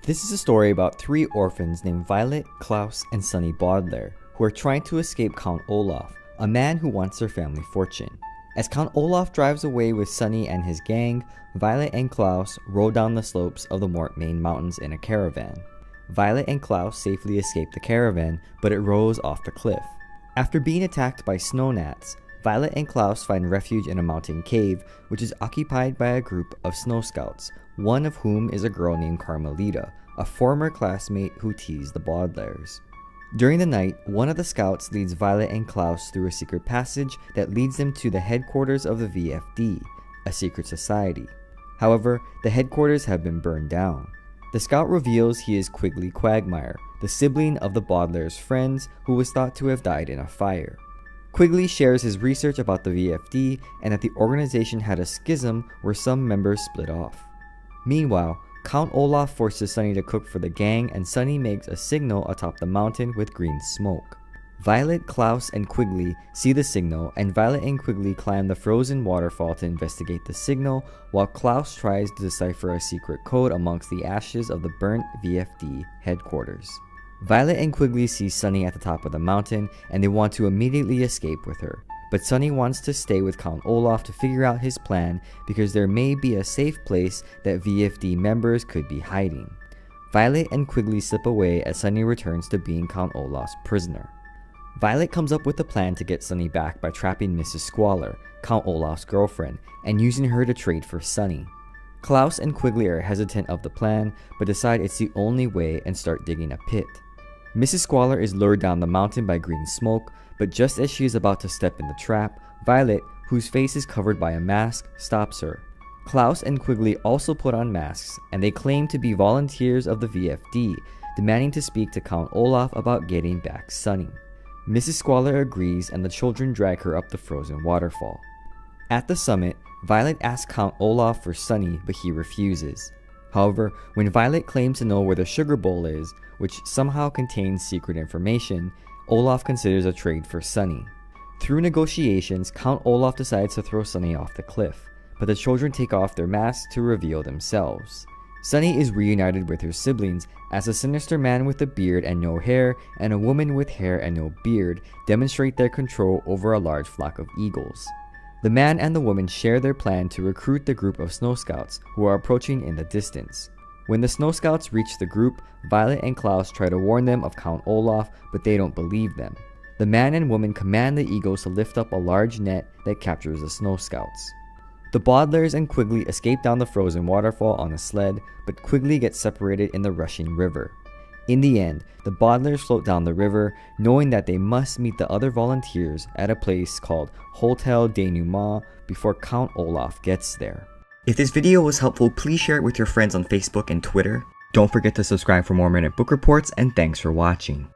This is a story about three orphans named Violet, Klaus, and Sonny Baudelaire, who are trying to escape Count Olaf, a man who wants their family fortune. As Count Olaf drives away with Sonny and his gang, Violet and Klaus roll down the slopes of the Mortmain Mountains in a caravan. Violet and Klaus safely escape the caravan, but it rolls off the cliff. After being attacked by snow gnats, Violet and Klaus find refuge in a mountain cave, which is occupied by a group of snow scouts, one of whom is a girl named Carmelita, a former classmate who teased the Baudelaires. During the night, one of the scouts leads Violet and Klaus through a secret passage that leads them to the headquarters of the VFD, a secret society. However, the headquarters have been burned down. The scout reveals he is Quigley Quagmire, the sibling of the Baudelaire's friends who was thought to have died in a fire. Quigley shares his research about the VFD and that the organization had a schism where some members split off. Meanwhile, Count Olaf forces Sonny to cook for the gang, and Sonny makes a signal atop the mountain with green smoke. Violet, Klaus, and Quigley see the signal, and Violet and Quigley climb the frozen waterfall to investigate the signal, while Klaus tries to decipher a secret code amongst the ashes of the burnt VFD headquarters. Violet and Quigley see Sonny at the top of the mountain, and they want to immediately escape with her. But Sonny wants to stay with Count Olaf to figure out his plan because there may be a safe place that VFD members could be hiding. Violet and Quigley slip away as Sonny returns to being Count Olaf's prisoner. Violet comes up with a plan to get Sonny back by trapping Mrs. Squalor, Count Olaf's girlfriend, and using her to trade for Sonny. Klaus and Quigley are hesitant of the plan, but decide it's the only way and start digging a pit. Mrs. Squalor is lured down the mountain by green smoke, but just as she is about to step in the trap, Violet, whose face is covered by a mask, stops her. Klaus and Quigley also put on masks, and they claim to be volunteers of the VFD, demanding to speak to Count Olaf about getting back Sonny. Mrs. Squalor agrees, and the children drag her up the frozen waterfall. At the summit, Violet asks Count Olaf for Sonny, but he refuses. However, when Violet claims to know where the sugar bowl is, which somehow contains secret information, Olaf considers a trade for Sonny. Through negotiations, Count Olaf decides to throw Sonny off the cliff, but the children take off their masks to reveal themselves. Sonny is reunited with her siblings as a sinister man with a beard and no hair and a woman with hair and no beard demonstrate their control over a large flock of eagles. The man and the woman share their plan to recruit the group of snow scouts who are approaching in the distance. When the snow scouts reach the group, Violet and Klaus try to warn them of Count Olaf, but they don't believe them. The man and woman command the eagles to lift up a large net that captures the snow scouts. The Baudelaires and Quigley escape down the frozen waterfall on a sled, but Quigley gets separated in the rushing river. In the end, the Baudelaires float down the river, knowing that they must meet the other volunteers at a place called Hotel Denouement before Count Olaf gets there. If this video was helpful, please share it with your friends on Facebook and Twitter. Don't forget to subscribe for more Minute Book Reports, and thanks for watching.